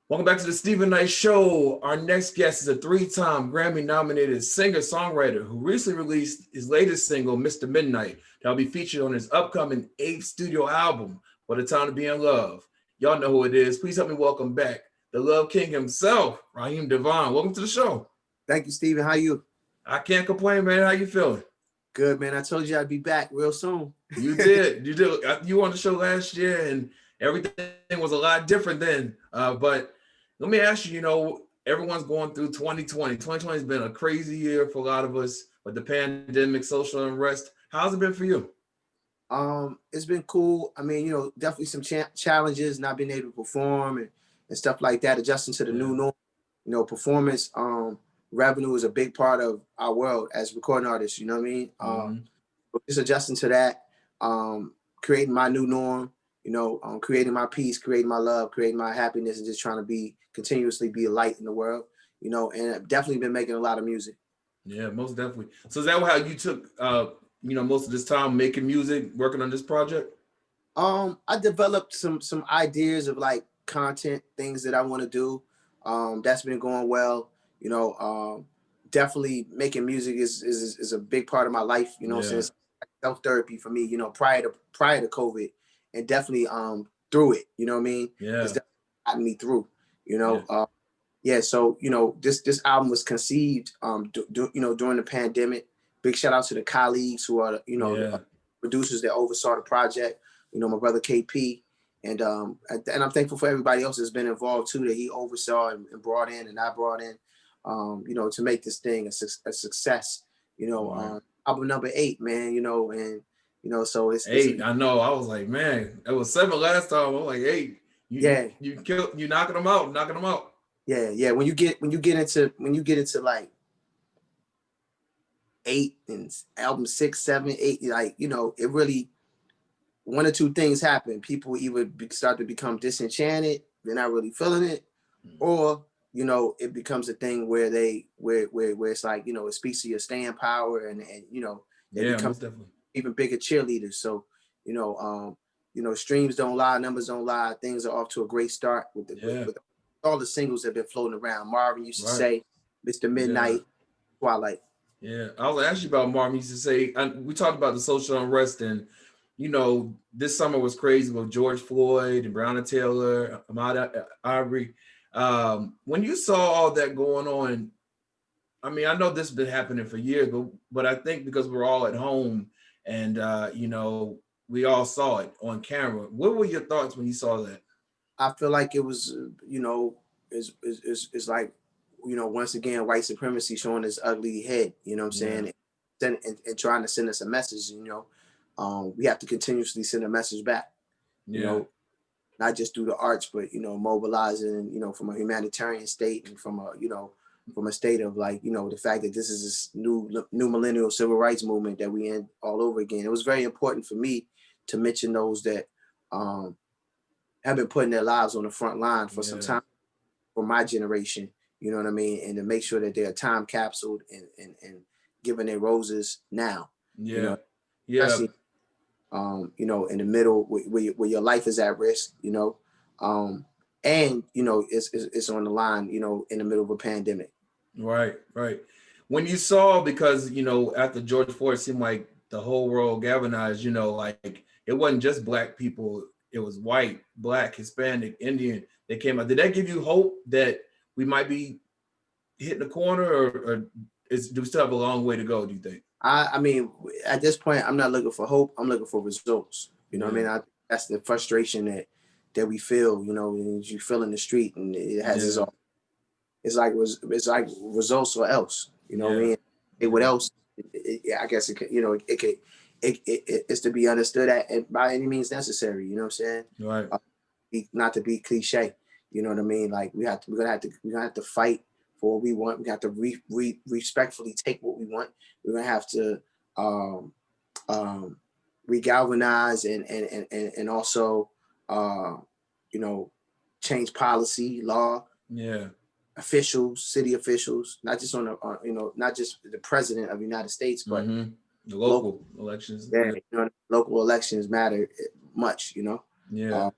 Welcome back to the Stephen Knight Show. Our next guest is a three-time Grammy nominated singer-songwriter who recently released his latest single, Mr. Midnight, that will be featured on his upcoming 8th studio album, What a Time to Be in Love. Y'all know who it is. Please help me welcome back the Love King himself, Raheem DeVaughn. Welcome to the show. Thank you, Stephen. How you? I can't complain, man. How you feeling? Good, man. I told you I'd be back real soon. You did. You did. You were on the show last year, and everything was a lot different then. But let me ask you, everyone's going through 2020. 2020 has been a crazy year for a lot of us with the pandemic, social unrest. How's it been for you? It's been cool. I mean, definitely some challenges, not being able to perform and stuff like that, adjusting to the new norm. Performance revenue is a big part of our world as recording artists, you know what I mean? Just adjusting to that, creating my new norm, creating my peace, creating my love, creating my happiness, and just trying to continuously be a light in the world, and I've definitely been making a lot of music. Yeah, most definitely. So is that how you took, most of this time making music, working on this project? I developed some ideas of like content, things that I want to do. That's been going well. Definitely making music is a big part of my life, since self-therapy for me, prior to COVID, and definitely through it, you know what I mean? Yeah. It's definitely gotten me through, so this album was conceived during the pandemic. Big shout out to the colleagues who are the producers that oversaw the project, my brother KP, and I'm thankful for everybody else that's been involved too, that he oversaw and brought in, and I brought in, to make this thing a success. Album number 8, man, so it's 8. I know. I was like, man, it was 7 last time. I was like, 8. You knocking them out. Yeah. When you get into like 8 and album 6, 7, 8, like, it really, one or two things happen. People either start to become disenchanted, they're not really feeling it, or it becomes a thing where where it's like, it speaks to your staying power, and they become even bigger cheerleaders. So streams don't lie, numbers don't lie. Things are off to a great start with all the singles that have been floating around. Marvin used to say, Mr. Midnight, Twilight. Yeah, I was asking about Marvin used to say, we talked about the social unrest, and this summer was crazy with George Floyd and Breonna Taylor, Ahmaud Arbery. When you saw all that going on, I mean, I know this has been happening for years, but I think because we're all at home and, we all saw it on camera. What were your thoughts when you saw that? I feel like it was, it's like, once again, white supremacy showing its ugly head, you know what I'm saying? And trying to send us a message, we have to continuously send a message back, not just through the arts, but, mobilizing, from a humanitarian state, and from a state of like, the fact that this is this new millennial civil rights movement that we in all over again. It was very important for me to mention those that have been putting their lives on the front line for some time, for my generation, you know what I mean? And to make sure that they're time capsuled and given their roses now. Especially, in the middle where your life is at risk, and it's on the line, in the middle of a pandemic. Right. When you saw, because after George Floyd, it seemed like the whole world galvanized, like it wasn't just Black people, it was white, Black, Hispanic, Indian. They came out. Did that give you hope that we might be hitting the corner, or do we still have a long way to go, do you think? I mean, at this point, I'm not looking for hope. I'm looking for results. You know what I mean? That's the frustration that we feel, you feel in the street, and it has its own. It's like results or else, what I mean? What else? I guess it could, it's to be understood at by any means necessary. You know what I'm saying? Right. Not to be cliche. You know what I mean? Like we're gonna have to fight for what we want. We have to respectfully take what we want. We're gonna have to regalvanize and also change policy, law. Yeah. Officials, city officials, not just not just the president of the United States, but the local elections. Yeah, local elections matter much. Yeah.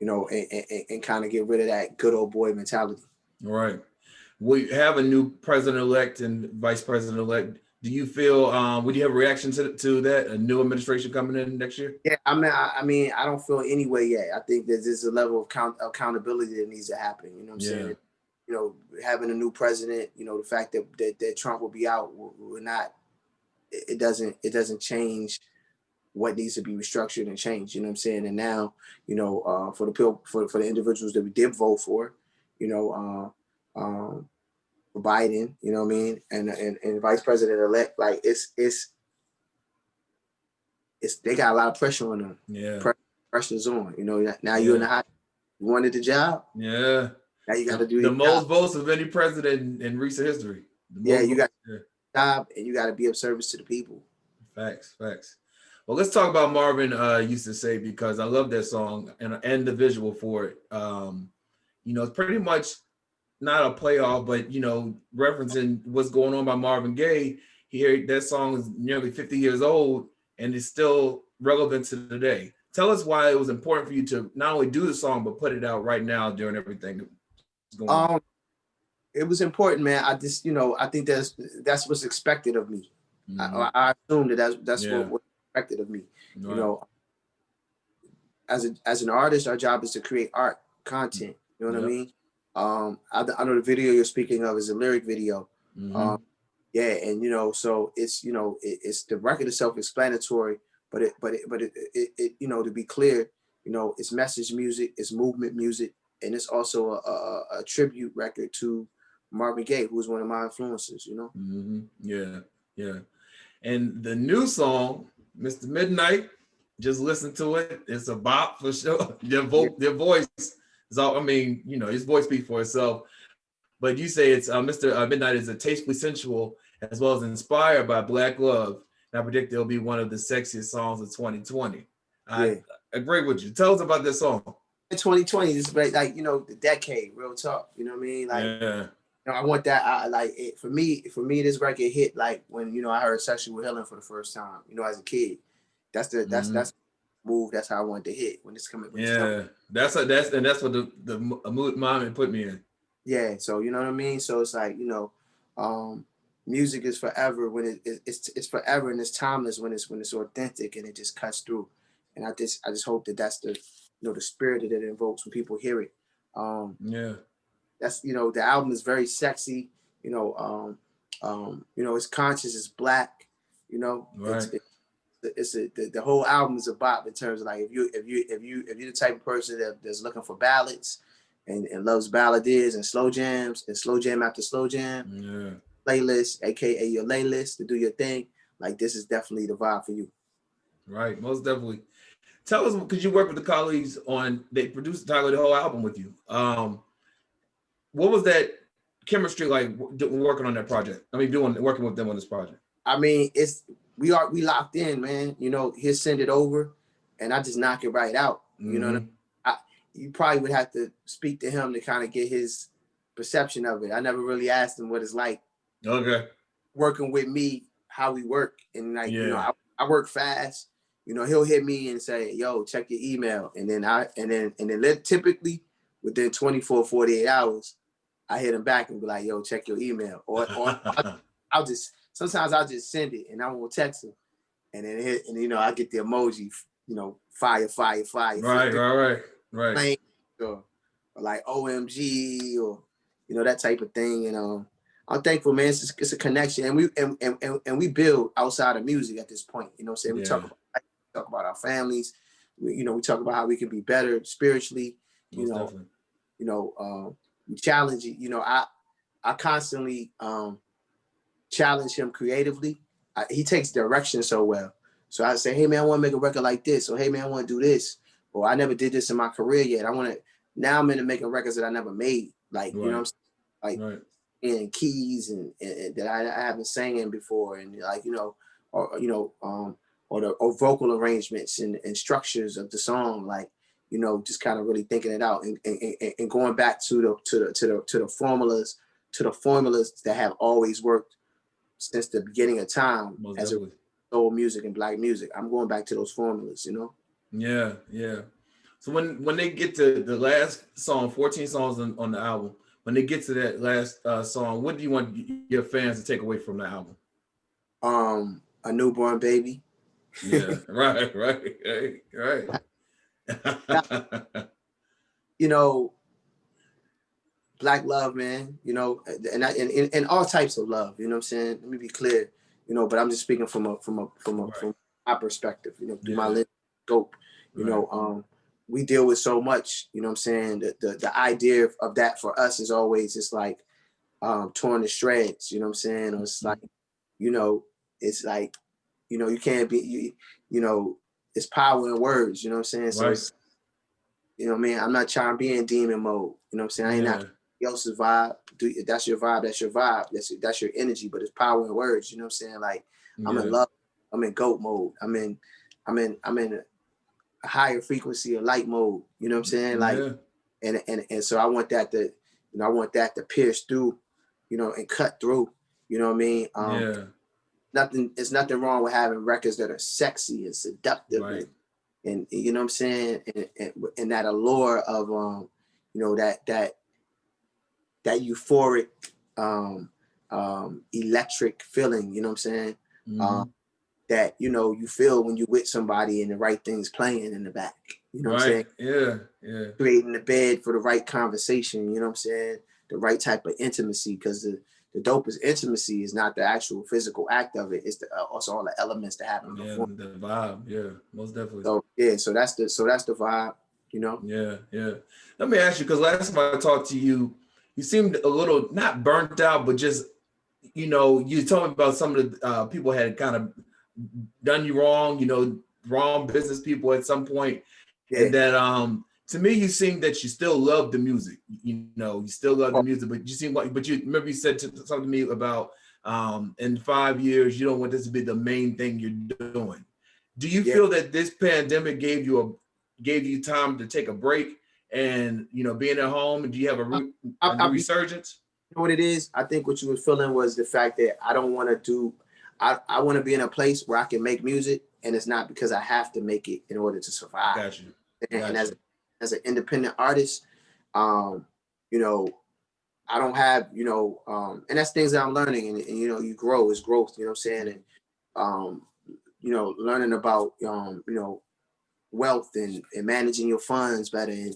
you know, and kind of get rid of that good old boy mentality. All right. We have a new president-elect and vice president-elect. Do you feel, would you have a reaction to that, a new administration coming in next year? Yeah, I mean, I don't feel any way yet. I think that there's a level of accountability that needs to happen. You know what I'm saying? You know, having a new president, you know, the fact that Trump will be out will not, it doesn't change what needs to be restructured and changed. You know what I'm saying? And now, you know, for the individuals that we did vote for, you know, for Biden, you know what I mean, and vice president elect, like it's they got a lot of pressure on them. Yeah, pressure's on. You know, now you're in Yeah. the hot. You wanted the job. Yeah. Now you got to do the your most job. votes of any president in recent history. Yeah, you got job, and you got to be of service to the people. Facts. Well, let's talk about Marvin Used to Say, because I love that song and the visual for it. You know, it's pretty much not a playoff, but, you know, referencing what's going on by Marvin Gaye. Here, that song is nearly 50 years old and it's still relevant to today. Tell us why it was important for you to not only do the song, but put it out right now during everything that's going on. It was important, man. I just, you know, I think that's what's expected of me. Mm-hmm. I assume that's what's expected of me. Right. You know, as an artist, our job is to create art, content. You know what I mean? I know the video you're speaking of is a lyric video. Mm-hmm. Yeah, and you know, so it's, you know, it's the record is self-explanatory, but it you know, to be clear, you know, it's message music, it's movement music, and it's also a tribute record to Marvin Gaye, who was one of my influences. You know. Mm-hmm. Yeah. And the new song, Mr. Midnight, just listen to it. It's a bop for sure. Their voice is all, I mean, you know, his voice speaks for itself. But you say it's Mr. Midnight is a tastefully sensual as well as inspired by Black love. And I predict it'll be one of the sexiest songs of 2020. I agree with you. Tell us about this song. 2020 is like, you know, the decade, real talk. You know what I mean? Like, you know, I want that. For me, this record hit like when, you know, I heard "Sexual Healing" for the first time. You know, as a kid, that's move. That's how I wanted to hit when it's coming. That's what the mood moment put me in. Yeah, so you know what I mean. So it's like, you know, music is forever when it's forever and it's timeless when it's authentic and it just cuts through. And I just hope that that's the, you know, the spirit that it invokes when people hear it. That's, you know, the album is very sexy. You know, it's conscious, it's Black. You know, the whole album is a bop in terms of like if you're the type of person that's looking for ballads and loves balladeers and slow jams and slow jam after slow jam, playlist, aka your playlist to do your thing. Like, this is definitely the vibe for you. Right, most definitely. Tell us, because you work with the colleagues they produced the whole album with you. What was that chemistry like working on that project? I mean, working with them on this project. I mean, we locked in, man. You know, he'll send it over, and I just knock it right out. You know what I mean? You probably would have to speak to him to kind of get his perception of it. I never really asked him what it's like. Working with me, how we work, and like, you know, I work fast. You know, he'll hit me and say, "Yo, check your email," and then typically within 24, 48 hours, I hit him back and be like, "Yo, check your email," or sometimes I'll just send it and I won't text him, and then you know, I get the emoji, you know, fire. Right. Or like OMG, or, you know, that type of thing. And I'm thankful, man. It's a connection, and we build outside of music at this point. You know what I'm saying? We talk about our families. We talk about how we can be better spiritually. We challenge it. You know, I constantly challenge him creatively. He takes direction so well. So I say, "Hey man, I want to make a record like this," or "Hey man, I want to do this," or "I never did this in my career yet. Now I'm into making records that I never made." Like, you know what I'm saying? Like, and keys and that I haven't sang in before, and like, you know, or vocal arrangements and structures of the song, like, you know, just kind of really thinking it out and going back to the formulas that have always worked since the beginning of time. As a soul music and Black music, I'm going back to those formulas, you know. Yeah. So when they get to the last song, 14 songs on the album, when they get to that last song, what do you want your fans to take away from the album? A newborn baby. Yeah, right. You know, Black love, man. You know, and all types of love. You know what I'm saying? Let me be clear. You know, but I'm just speaking from my perspective. You know, through my lens scope. You know, we deal with so much. You know what I'm saying? The idea of that for us is always it's like torn to shreds. You know what I'm saying? Or it's like, you know, it's like, you know, you can't be you know, it's power in words. You know what I'm saying? So it's, you know what I mean? I'm not trying to be in demon mode. You know what I'm saying? I ain't not else's vibe. That's your vibe. That's your vibe. That's your energy. But it's power in words. You know what I'm saying? Like I'm in love. I'm in GOAT mode. I'm in a higher frequency of light mode. You know what I'm saying? Like, and so I want that to, you know, I want that to pierce through, you know, and cut through. You know what I mean? It's nothing wrong with having records that are sexy and seductive and you know what I'm saying? And that allure of you know, that euphoric electric feeling, you know what I'm saying? That, you know, you feel when you with somebody and the right things playing in the back. You know what I'm saying? Yeah. Creating the bed for the right conversation, you know what I'm saying? The right type of intimacy, because the dopest intimacy is not the actual physical act of it. It's also all the elements that happen before. The vibe, most definitely. So that's the vibe, you know? Yeah. Let me ask you, because last time I talked to you, you seemed a little, not burnt out, but just, you know, you told me about some of the people had kind of done you wrong, you know, wrong business people at some point. And that to me, you seem that you still love the music. You know, you still love the music, but you seem like, but you remember you said something to me about in 5 years, you don't want this to be the main thing you're doing. Do you feel that this pandemic gave you time to take a break and, you know, being at home? And do you have a resurgence? You know what it is? I think what you were feeling was the fact that I don't want to do, I want to be in a place where I can make music, and it's not because I have to make it in order to survive. Got you. And as an independent artist, you know, I don't have, you know, and that's things that I'm learning, and you know, you grow, it's growth, you know what I'm saying? And, you know, learning about, you know, wealth and managing your funds better and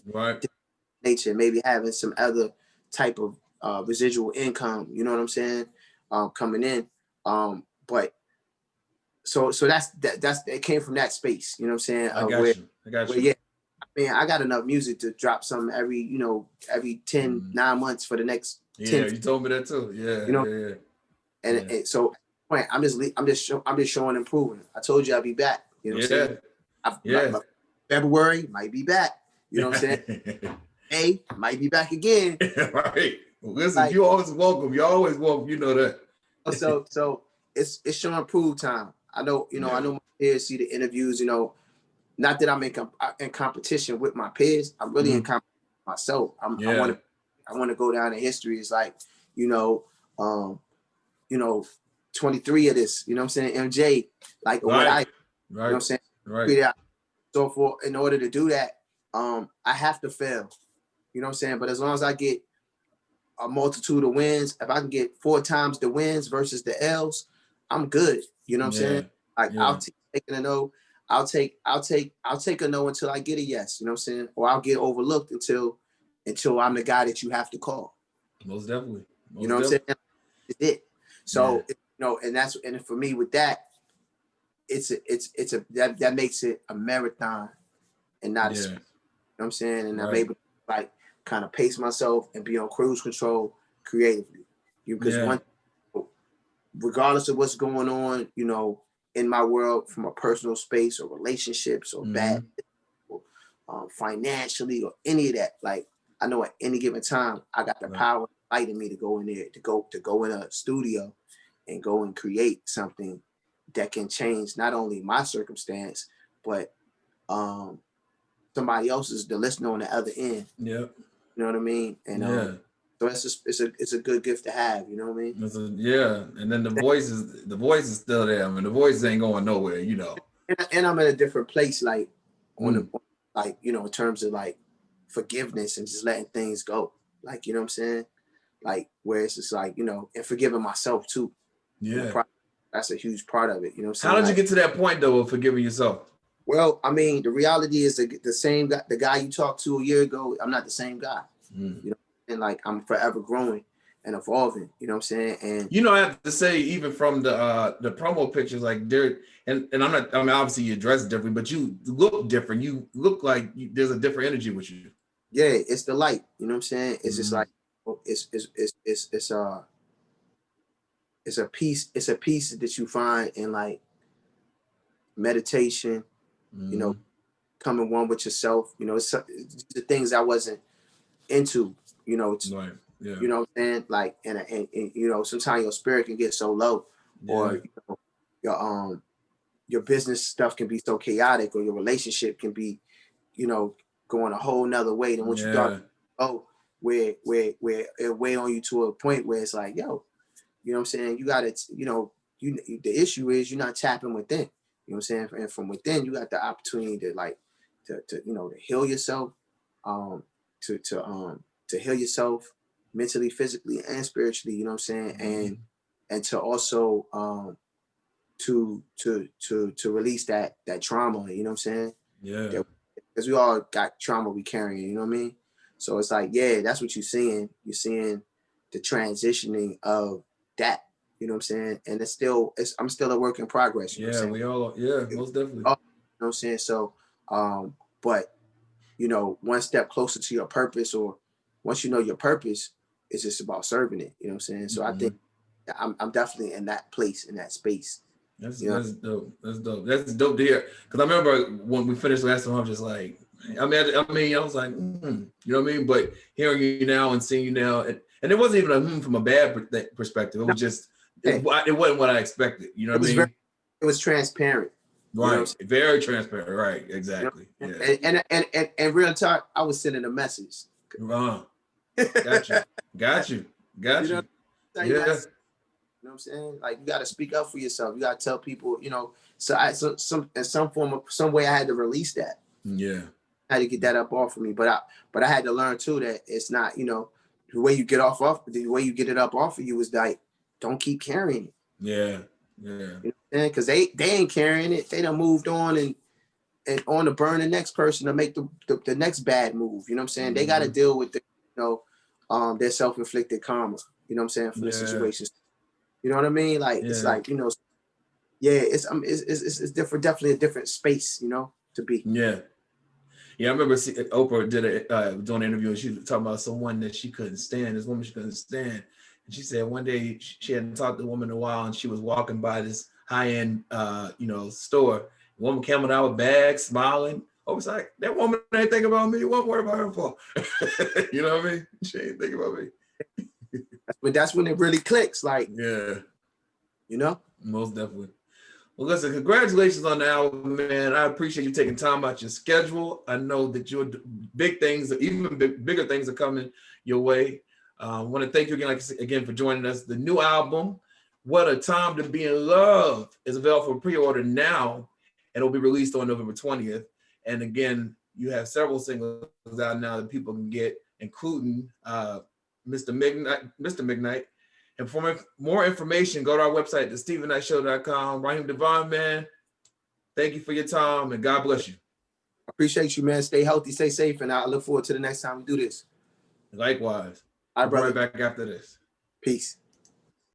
nature, maybe having some other type of residual income, you know what I'm saying? Coming in. But so that's it came from that space, you know what I'm saying? I got you. Yeah, I mean, I got enough music to drop some every 9 months for the next 10. You told me that too. You know, and so I'm just showing and proving. I told you I'd be back. You know what I'm saying? February might be back. You know what I'm saying? May might be back again. Right. Well, listen, like, you always welcome. You always welcome. You know that. So it's showing prove time. I know, you know, I know my peers see the interviews, you know, not that I'm in competition with my peers. I'm really in competition with myself. I want to go down in history. It's like, you know, 23 of this, you know what I'm saying? MJ, like what I, you know what I'm saying? Right. So in order to do that, I have to fail, you know what I'm saying? But as long as I get a multitude of wins, if I can get 4 times the wins versus the L's, I'm good. You know what I'm saying? Like I'll take a no. I'll take a no until I get a yes. You know what I'm saying? Or I'll get overlooked until I'm the guy that you have to call. Most definitely. You know what I'm saying? It's it. So you know, and for me with that, that makes it a marathon and not a sprint. You know what I'm saying? And I'm able to like kind of pace myself and be on cruise control creatively. Because regardless of what's going on, you know, in my world from a personal space or relationships or bad, or, financially or any of that, like I know at any given time I got the power light in me to go in there, to go in a studio and go and create something that can change not only my circumstance, but somebody else's, the listener on the other end. Yeah. You know what I mean? And so it's a good gift to have, you know what I mean? And then the voice is still there. I mean, the voice ain't going nowhere, you know. And I'm in a different place, like on like, you know, in terms of like forgiveness and just letting things go. Like, you know what I'm saying? Like, where it's just like, you know, and forgiving myself too. Yeah. That's a huge part of it. You know what I'm saying? How did you like, get to that point though of forgiving yourself? Well, I mean, the reality is the same guy, the guy you talked to a year ago, I'm not the same guy. You know, and like I'm forever growing and evolving. You know what I'm saying? And you know, I have to say, even from the promo pictures, like there, and I'm not. I mean, obviously you dress different, but you look different. You look like there's a different energy with you. yeah, it's the light. You know what I'm saying? It's just like it's a piece. It's a piece that you find in like meditation. You know, coming one with yourself. You know, it's the things I wasn't into. You know, Right. Yeah. You know what I'm saying? Like, and you know, sometimes your spirit can get so low, or you know, your business stuff can be so chaotic, or your relationship can be, you know, going a whole nother way than what you thought. Oh, where it weigh on you to a point where it's like, yo, you know what I'm saying? You got to, you know, the issue is you're not tapping within. You know what I'm saying? And from within, you got the opportunity to like, to you know, to heal yourself, to heal yourself mentally, physically, and spiritually. You know what I'm saying? And to also to release that trauma. You know what I'm saying? Yeah. Because we all got trauma we carrying. You know what I mean? So it's like, yeah, that's what you're seeing. You're seeing the transitioning of that. You know what I'm saying? And I'm still a work in progress. You know what I'm saying? We all, most definitely. You know what I'm saying? So, but you know, one step closer to your purpose, or once you know your purpose, it's just about serving it. You know what I'm saying? So I think I'm definitely in that place, in that space. That's dope. That's dope. That's dope to hear. Because I remember when we finished last time, I was just like, I was like, you know what I mean? But hearing you now and seeing you now, and it wasn't even from a bad perspective. It was just, it wasn't what I expected. You know what I mean? It was transparent. Right. You know very transparent. Right. Exactly. You know? And real talk, I was sending a message. Got you. You know, you know what I'm saying? Like, you got to speak up for yourself. You got to tell people, you know, in some way I had to release that. Yeah. I had to get that up off of me. But I had to learn too that it's not, you know, the way you get it up off of you is like, don't keep carrying it. Yeah. You know, because they ain't carrying it. They done moved on and on to burn the next person to make the next bad move. You know what I'm saying? They got to deal with their self-inflicted karma. You know what I'm saying, for the situations. You know what I mean? Like, it's like, you know, it's different, definitely a different space, you know, to be. Yeah. I remember Oprah did doing an interview, and she was talking about someone that she couldn't stand. This woman she couldn't stand, and she said one day she hadn't talked to the woman in a while, and she was walking by this high-end, store. The woman came out with bags, smiling. Oprah was like, "That woman ain't thinking about me. What worry about her for?" You know what I mean? She ain't thinking about me. But that's when it really clicks. Like, yeah, you know, most definitely. Well, listen, congratulations on the album, man. I appreciate you taking time out your schedule. I know that your big things, even bigger things are coming your way. I want to thank you again for joining us. The new album, What a Time to Be in Love, is available for pre-order now, and it will be released on November 20th. And again, you have several singles out now that people can get, including Mr. McKnight. And for more information, go to our website, thestevenknightshow.com. Raheem DeVaughn, man, thank you for your time, and God bless you. I appreciate you, man. Stay healthy, stay safe, and I look forward to the next time we do this. Likewise. All right, brother. Right back after this. Peace.